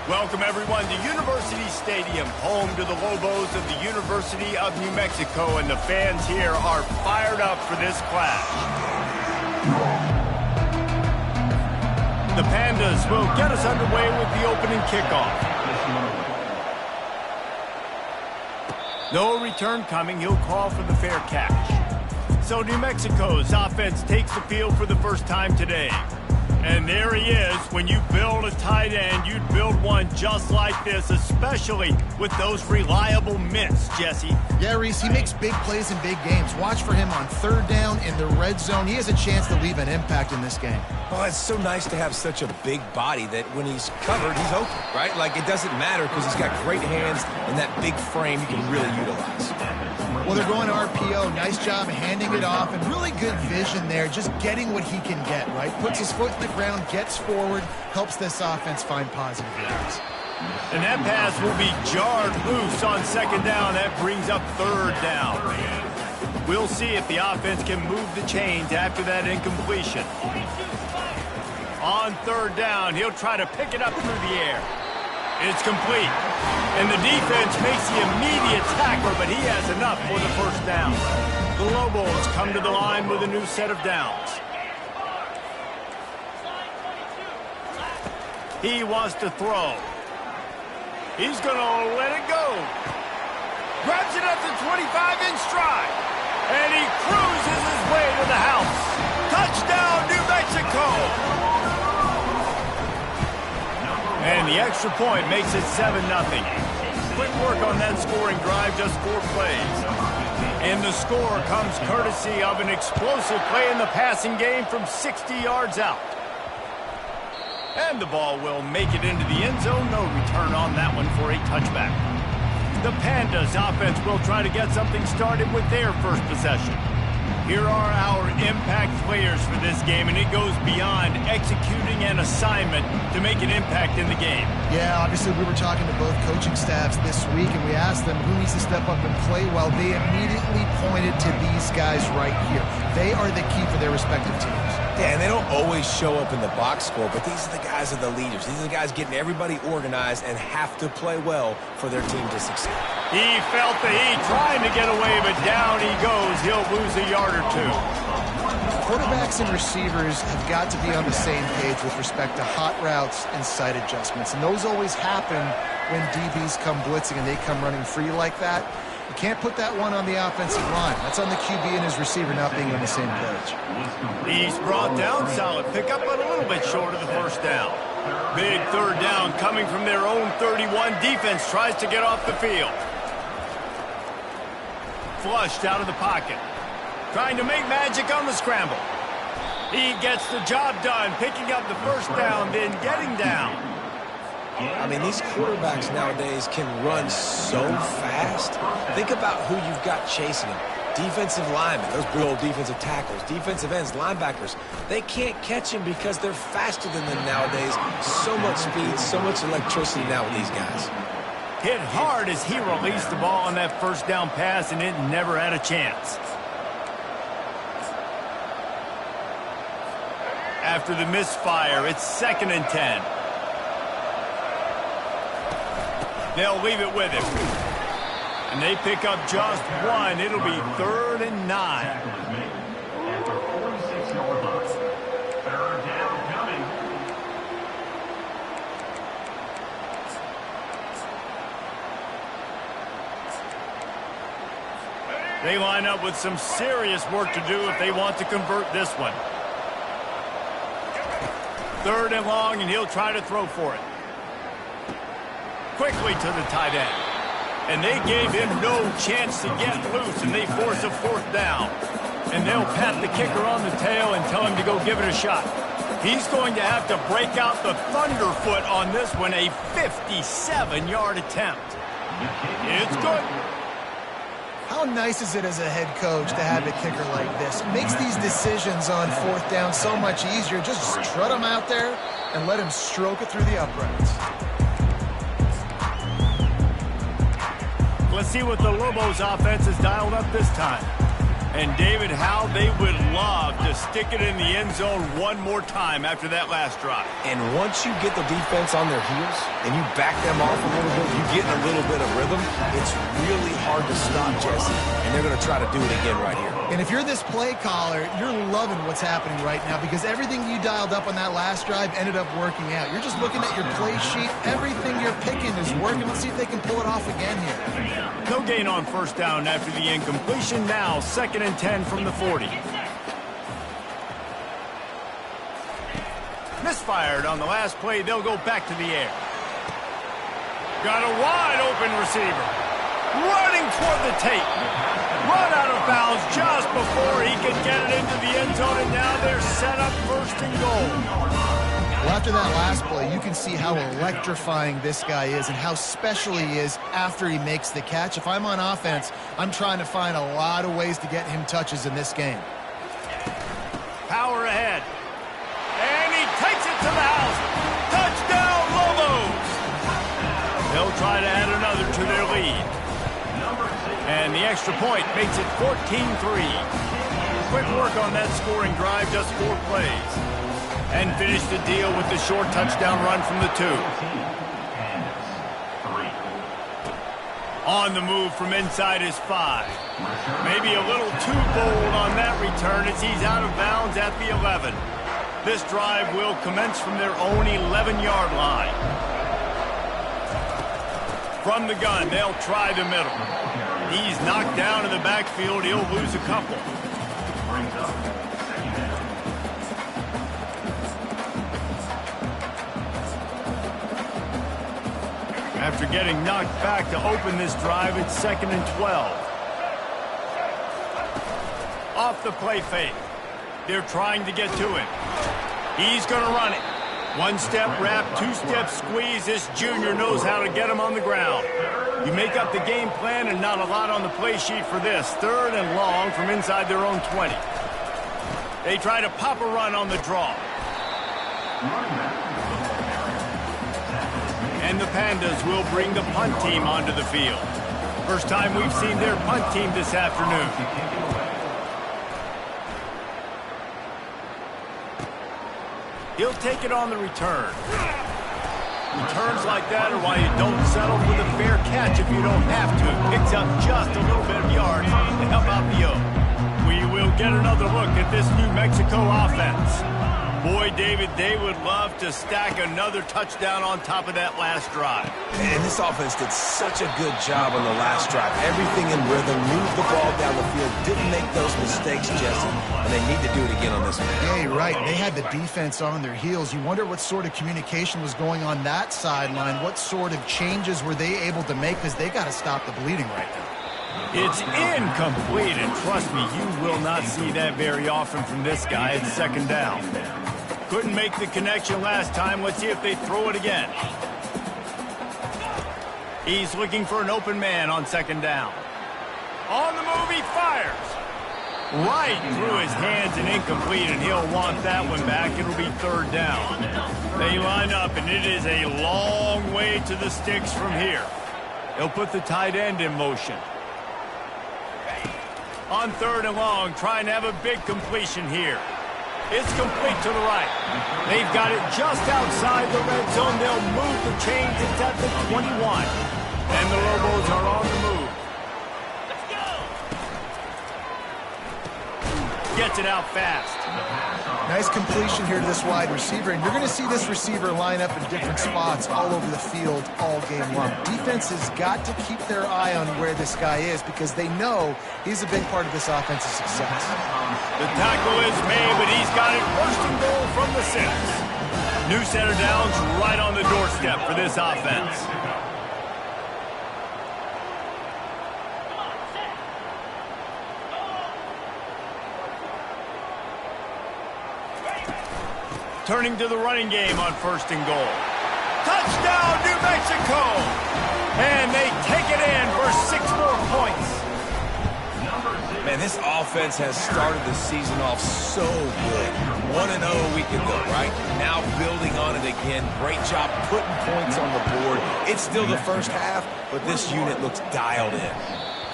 Welcome, everyone, to University Stadium, home to the Lobos of the University of New Mexico, and the fans here are fired up for this clash. The Pandas will get us underway with the opening kickoff. No return coming. He'll call for the fair catch. So New Mexico's offense takes the field for the first time today. And there he is. When you build a tight end, you'd build one just like this, especially with those reliable mitts, Jesse. Yeah, Reese, he makes big plays in big games. Watch for him on third down in the red zone. He has a chance to leave an impact in this game. Oh, it's so nice to have such a big body that when he's covered, he's open, right? Like, it doesn't matter because he's got great hands and that big frame you can really utilize. Well, they're going RPO. Nice job handing it off, and really good vision there, just getting what he can get, right? Puts his foot in the ground, gets forward, helps this offense find positive yards. And that pass will be jarred loose on second down. That brings up third down. We'll see if the offense can move the chains after that incompletion. On third down, he'll try to pick it up through the air. It's complete. And the defense makes the immediate tackle, but he has enough for the first down. The Lobos come to the line with a new set of downs. He wants to throw. He's going to let it go. Grabs it up to 25 in stride. And he cruises his way to the house. Touchdown, New Mexico! And the extra point makes it 7-0. Quick work on that scoring drive, just 4 plays. And the score comes courtesy of an explosive play in the passing game from 60 yards out. And the ball will make it into the end zone. No return on that one for a touchback. The Pandas offense will try to get something started with their first possession. Here are our impact players for this game, and it goes beyond executing an assignment to make an impact in the game. Yeah, obviously we were talking to both coaching staffs this week, and we asked them who needs to step up and play well. They immediately pointed to these guys right here. They are the key for their respective teams. Yeah, and they don't always show up in the box score, but these are the guys that are the leaders. These are the guys getting everybody organized and have to play well for their team to succeed. He felt the heat, trying to get away, but down he goes. He'll lose a yard or two. Quarterbacks and receivers have got to be on the same page with respect to hot routes and sight adjustments, and those always happen when DBs come blitzing and they come running free like that. You can't put that one on the offensive line. That's on the QB and his receiver not being on the same page. He's brought down, solid pickup, but a little bit short of the first down. Big third down coming from their own 31. Defense tries to get off the field. Flushed out of the pocket. Trying to make magic on the scramble. He gets the job done, picking up the first down, then getting down. I mean, these quarterbacks nowadays can run so fast. Think about who you've got chasing them. Defensive linemen, those big old defensive tackles, defensive ends, linebackers. They can't catch him because they're faster than them nowadays. So much speed, so much electricity now with these guys. Hit hard as he released the ball on that first down pass, and it never had a chance. After the misfire, it's 2nd and 10. They'll leave it with him. And they pick up just one. It'll be 3rd and 9. They line up with some serious work to do if they want to convert this one. 3rd and long, and he'll try to throw for it. Quickly to the tight end. And they gave him no chance to get loose, and they force a 4th down. And they'll pat the kicker on the tail and tell him to go give it a shot. He's going to have to break out the thunderfoot on this one, a 57-yard attempt. It's good. How nice is it as a head coach to have a kicker like this? It makes these decisions on 4th down so much easier. Just strut him out there and let him stroke it through the uprights. Let's see what the Lobos offense has dialed up this time. And David, how they would love to stick it in the end zone one more time after that last drive. And once you get the defense on their heels and you back them off a little bit, you get in a little bit of rhythm, it's really hard to stop, Jesse. And they're going to try to do it again right here. And if you're this play caller, you're loving what's happening right now because everything you dialed up on that last drive ended up working out. You're just looking at your play sheet. Everything you're picking is working. Let's see if they can pull it off again here. No gain on first down after the incompletion. Now 2nd and 10 from the 40. Misfired on the last play. They'll go back to the air. Got a wide open receiver. Running toward the tape. Run out of bounds just before he could get it into the end zone, and now they're set up 1st and goal. Well, after that last play, you can see how electrifying this guy is and how special he is after he makes the catch. If I'm on offense, I'm trying to find a lot of ways to get him touches in this game. Power ahead. And he takes it to the house. Touchdown, Lobos! They'll try to add another to their lead. And the extra point makes it 14-3. Quick work on that scoring drive, just 4 plays. And finish the deal with the short touchdown run from the 2. On the move from inside his 5. Maybe a little too bold on that return as he's out of bounds at the 11. This drive will commence from their own 11-yard line. From the gun, they'll try the middle. He's knocked down in the backfield. He'll lose a couple. After getting knocked back to open this drive, it's 2nd and 12. Off the play fake. They're trying to get to him. He's going to run it. 1-step wrap, 2-step squeeze. This junior knows how to get him on the ground. You make up the game plan and not a lot on the play sheet for this. 3rd and long from inside their own 20. They try to pop a run on the draw. And the Pandas will bring the punt team onto the field. First time we've seen their punt team this afternoon. He'll take it on the return. Returns like that are why you don't settle for the fair catch if you don't have to. Picks up just a little bit of yards to help out the O. We will get another look at this New Mexico offense. Boy, David, they would love to stack another touchdown on top of that last drive. And this offense did such a good job on the last drive. Everything in rhythm, moved the ball down the field, didn't make those mistakes, Jesse, and they need to do it again on this one. Yeah, you're right. They had the defense on their heels. You wonder what sort of communication was going on that sideline. What sort of changes were they able to make because they got to stop the bleeding right now. It's incomplete, and trust me, you will not see that very often from this guy at 2nd down. Couldn't make the connection last time. Let's see if they throw it again. He's looking for an open man on 2nd down. On the move, he fires. Right through his hands and incomplete, and he'll want that one back. It'll be 3rd down. They line up, and it is a long way to the sticks from here. They'll put the tight end in motion. On 3rd and long, trying to have a big completion here. It's complete to the right. They've got it just outside the red zone. They'll move the chains. It's at the 21. And the Lobos are on the move. Let's go. Gets it out fast. Nice completion here to this wide receiver, and you're going to see this receiver line up in different spots all over the field all game long. Defense has got to keep their eye on where this guy is because they know he's a big part of this offensive success. The tackle is made, but he's got it 1st and goal from the 6. New set of downs right on the doorstep for this offense. Turning to the running game on 1st and goal. Touchdown, New Mexico! And they take it in for 6 more points. Man, this offense has started the season off so good. 1-0 a week ago, right? Now building on it again. Great job putting points on the board. It's still the first half, but this unit looks dialed in.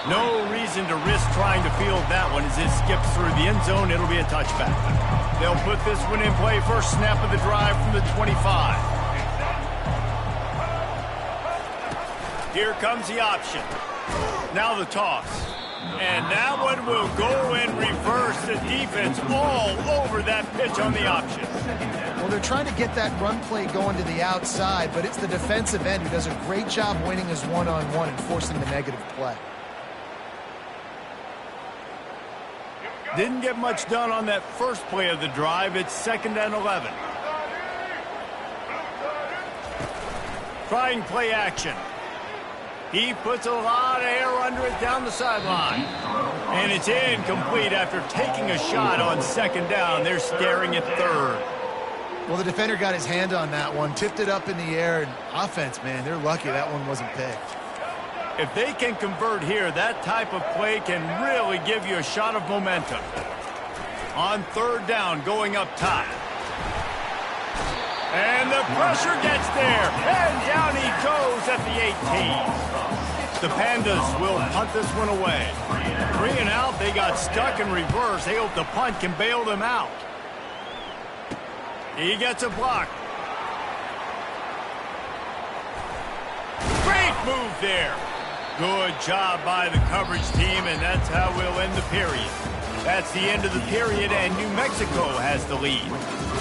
No reason to risk trying to field that one as it skips through the end zone. It'll be a touchback. They'll put this one in play first snap of the drive from the 25. Here comes the option. Now the toss. And that one will go in reverse. The defense all over that pitch on the option. Well, they're trying to get that run play going to the outside, but it's the defensive end who does a great job winning his one-on-one and forcing the negative play. Didn't get much done on that first play of the drive. It's 2nd and 11. Trying play action. He puts a lot of air under it down the sideline. And it's incomplete after taking a shot on 2nd down. They're staring at 3rd. Well, the defender got his hand on that one, tipped it up in the air, and offense, man, they're lucky that one wasn't picked. If they can convert here, that type of play can really give you a shot of momentum. On 3rd down, going up top. And the pressure gets there. And down he goes at the 18. The Pandas will punt this one away. 3 and out, they got stuck in reverse. They hope the punt can bail them out. He gets a block. Great move there. Good job by the coverage team, and that's how we'll end the period. That's the end of the period, and New Mexico has the lead.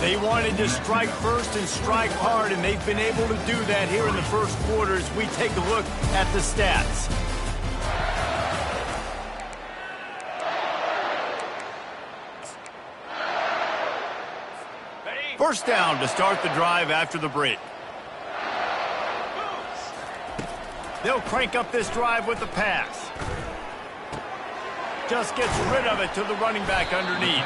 They wanted to strike first and strike hard, and they've been able to do that here in the first quarter as we take a look at the stats. First down to start the drive after the break. They'll crank up this drive with the pass. Just gets rid of it to the running back underneath.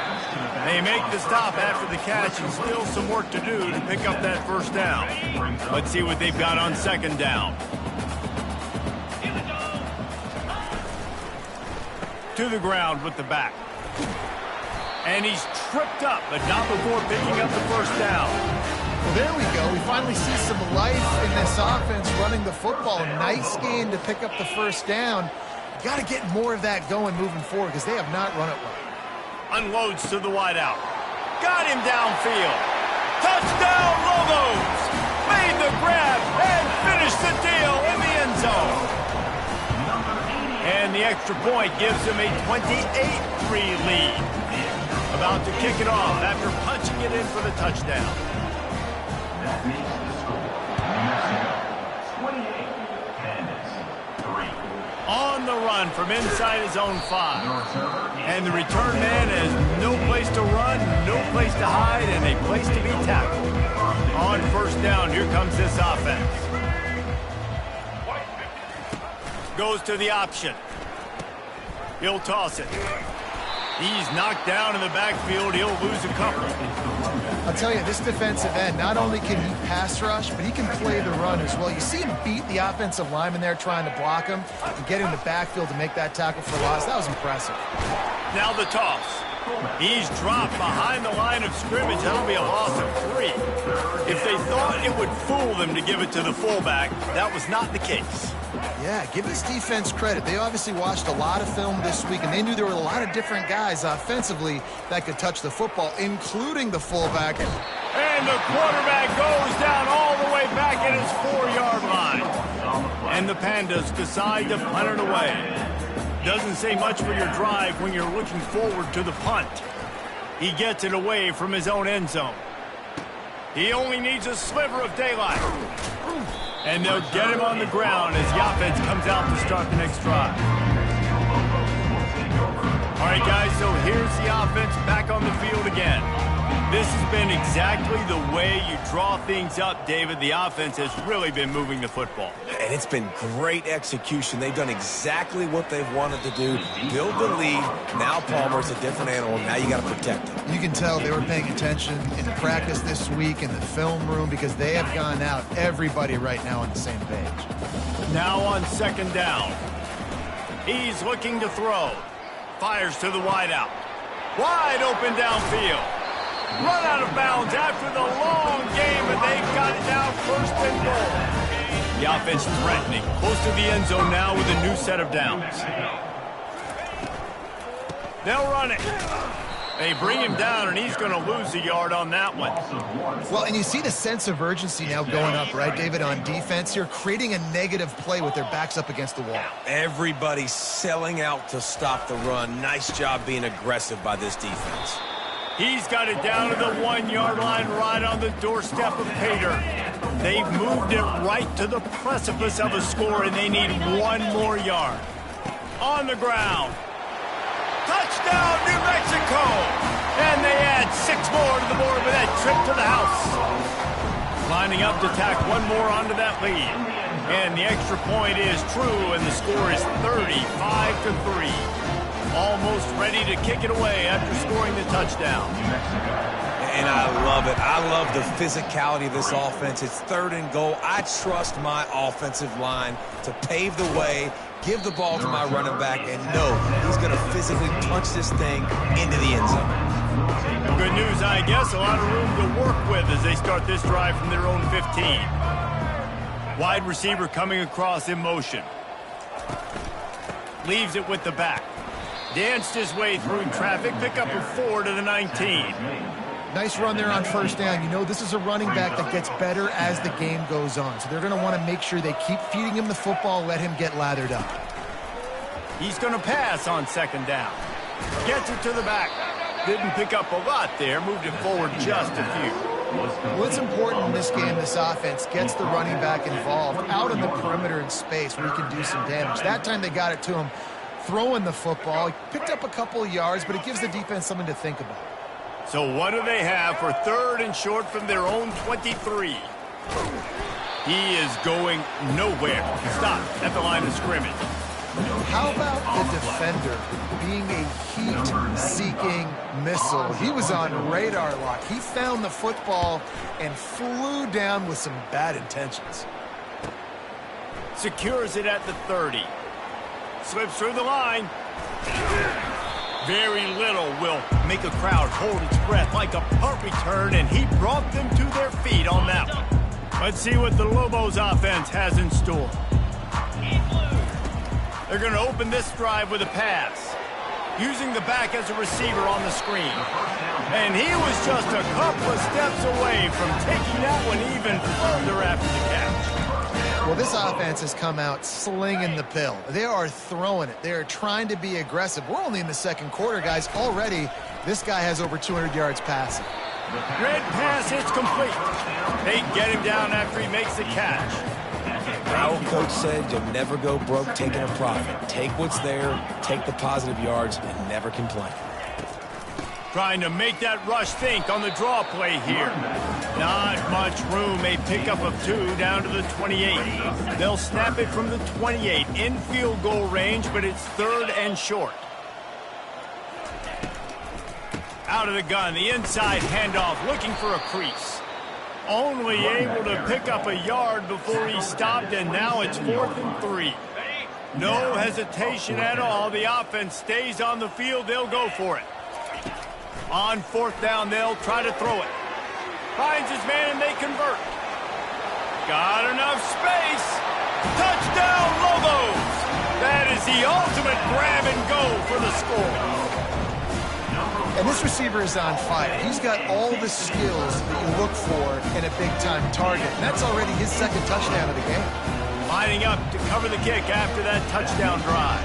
They make the stop after the catch and still some work to do to pick up that first down. Let's see what they've got on 2nd down. To the ground with the back. And he's tripped up, but not before picking up the first down. Well, there we go. We finally see some life in this offense running the football. Nice game to pick up the first down. Got to get more of that going moving forward because they have not run it well. Unloads to the wideout. Got him downfield. Touchdown, Lobos! Made the grab and finished the deal in the end zone. And the extra point gives him a 28-3 lead. About to kick it off after punching it in for the touchdown. That makes the score. New Mexico, 28, Pandas, 3. On the run from inside his own 5. And the return man has no place to run, no place to hide, and a place to be tackled. On first down, here comes this offense. Goes to the option. He'll toss it. He's knocked down in the backfield. He'll lose a couple. I'll tell you, this defensive end, not only can he pass rush, but he can play the run as well. You see him beat the offensive lineman there trying to block him and get in the backfield to make that tackle for loss. That was impressive. Now the toss. He's dropped behind the line of scrimmage. That'll be a loss of 3. If they thought it would fool them to give it to the fullback, that was not the case. Yeah, give this defense credit. They obviously watched a lot of film this week, and they knew there were a lot of different guys offensively that could touch the football, including the fullback. And the quarterback goes down all the way back at his 4-yard line. And the Pandas decide to punt it away. Doesn't say much for your drive when you're looking forward to the punt. He gets it away from his own end zone. He only needs a sliver of daylight. And they'll get him on the ground as the offense comes out to start the next drive. All right, guys, so here's the offense back on the field again. This has been exactly the way you draw things up, David. The offense has really been moving the football. And it's been great execution. They've done exactly what they've wanted to do. Build the lead. Now Palmer's a different animal. Now you got to protect him. You can tell they were paying attention in practice this week in the film room because they have gone out, everybody right now on the same page. Now on 2nd down. He's looking to throw. Fires to the wideout. Wide open downfield. Run out of bounds after the long game, and they've got it now 1st and goal. The offense threatening, close to the end zone now with a new set of downs. They'll run it. They bring him down, and he's going to lose a yard on that one. Well, and you see the sense of urgency now going up, right, David, on defense. You're creating a negative play with their backs up against the wall. Everybody's selling out to stop the run. Nice job being aggressive by this defense. He's got it down to the 1-yard line right on the doorstep of Pater. They've moved it right to the precipice of a score, and they need one more yard. On the ground. Touchdown, New Mexico! And they add 6 more to the board with that trip to the house. Lining up to tack one more onto that lead. And the extra point is true, and the score is 35-3. Almost ready to kick it away after scoring the touchdown. And I love it. I love the physicality of this offense. It's 3rd and goal. I trust my offensive line to pave the way, give the ball to my running back, and know he's going to physically punch this thing into the end zone. Good news, I guess. A lot of room to work with as they start this drive from their own 15. Wide receiver coming across in motion. Leaves it with the back. Danced his way through traffic. Pick up a 4 to the 19. Nice run there on first down. You know, this is a running back that gets better as the game goes on. So they're going to want to make sure they keep feeding him the football, let him get lathered up. He's going to pass on 2nd down. Gets it to the back. Didn't pick up a lot there. Moved it forward just a few. Well, it's important in this game, this offense gets the running back involved out in the perimeter in space where he can do some damage. That time they got it to him throwing the football. He picked up a couple of yards, but it gives the defense something to think about. So what do they have for 3rd and short from their own 23? He is going nowhere. Stop at the line of scrimmage. How about the defender being a heat-seeking missile? He was on radar lock. He found the football and flew down with some bad intentions. Secures it at the 30. Slips through the line. Very little will make a crowd hold its breath like a punt return, and he brought them to their feet on that one. Let's see what the Lobos offense has in store. They're going to open this drive with a pass, using the back as a receiver on the screen. And he was just a couple of steps away from taking that one even further after the catch. Well, this offense has come out slinging the pill. They are throwing it. They are trying to be aggressive. We're only in the 2nd quarter, guys. Already, this guy has over 200 yards passing. Red pass, it's complete. They get him down after he makes the catch. Our old coach said you'll never go broke taking a profit. Take what's there, take the positive yards, and never complain. Trying to make that rush think on the draw play here. Not much room. A pickup of 2 down to the 28. They'll snap it from the 28 in field goal range, but it's 3rd and short. Out of the gun, the inside handoff, looking for a crease. Only able to pick up a yard before he stopped, and now it's 4th and 3. No hesitation at all. The offense stays on the field. They'll go for it. On 4th down, they'll try to throw it. Finds his man, and they convert. Got enough space. Touchdown, Lobos! That is the ultimate grab and go for the score. And this receiver is on fire. He's got all the skills that you look for in a big-time target. And that's already his 2nd touchdown of the game. Lining up to cover the kick after that touchdown drive.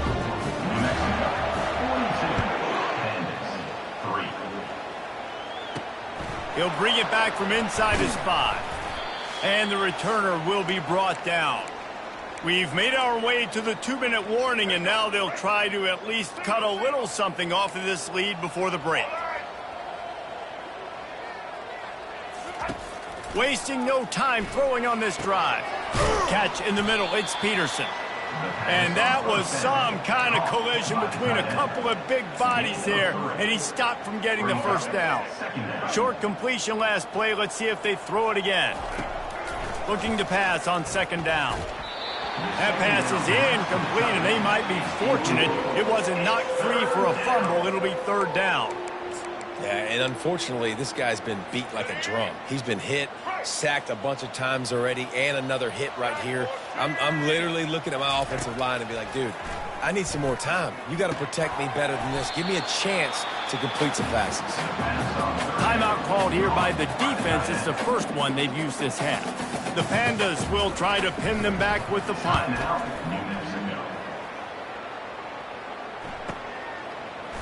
He'll bring it back from inside his 5. And the returner will be brought down. We've made our way to the 2-minute warning, and now they'll try to at least cut a little something off of this lead before the break. Wasting no time throwing on this drive. Catch in the middle, it's Peterson. And that was some kind of collision between a couple of big bodies there, and he stopped from getting the 1st down. Short completion last play. Let's see if they throw it again. Looking to pass on 2nd down. That pass is incomplete, and they might be fortunate it wasn't knocked free for a fumble. It'll be 3rd down. Yeah, and unfortunately, this guy's been beat like a drum. He's been hit, sacked a bunch of times already, and another hit right here. I'm literally looking at my offensive line and be like, dude, I need some more time. You got to protect me better than this. Give me a chance to complete some passes. Timeout called here by the defense. It's the first one they've used this half. The Pandas will try to pin them back with the punt.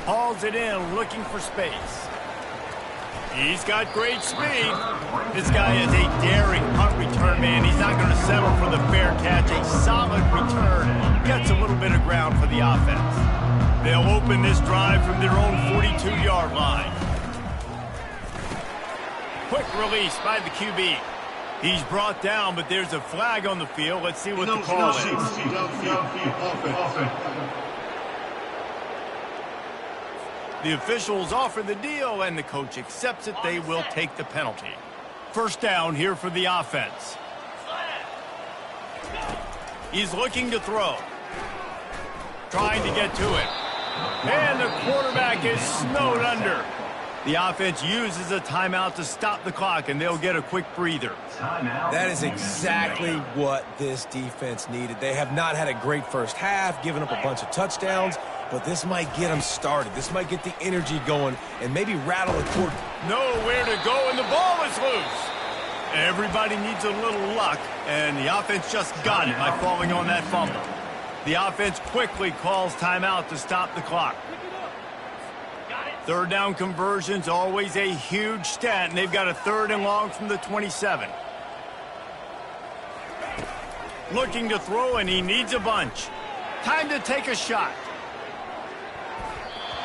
Hauls it in, looking for space. He's got great speed. This guy is a daring punt return man. He's not going to settle for the fair catch. A solid return. Gets a little bit of ground for the offense. They'll open this drive from their own 42-yard line. Quick release by the QB. He's brought down, but there's a flag on the field. Let's see what the call is. The officials offer the deal, and the coach accepts it. They will take the penalty. First down here for the offense. He's looking to throw. Trying to get to it. And the quarterback is snowed under. The offense uses a timeout to stop the clock, and they'll get a quick breather. That is exactly what this defense needed. They have not had a great first half, given up a bunch of touchdowns, but this might get them started. This might get the energy going and maybe rattle the court. Nowhere to go, and the ball is loose. Everybody needs a little luck, and the offense just got it by falling on that fumble. The offense quickly calls timeout to stop the clock. Third down conversion's always a huge stat, and they've got a 3rd and long from the 27. Looking to throw, and he needs a bunch. Time to take a shot.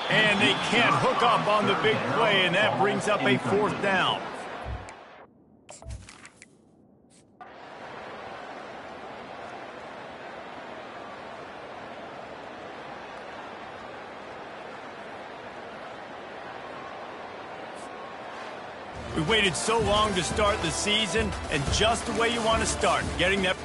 And they can't hook up on the big play, and that brings up a 4th down. We waited so long to start the season, and just the way you want to start, getting that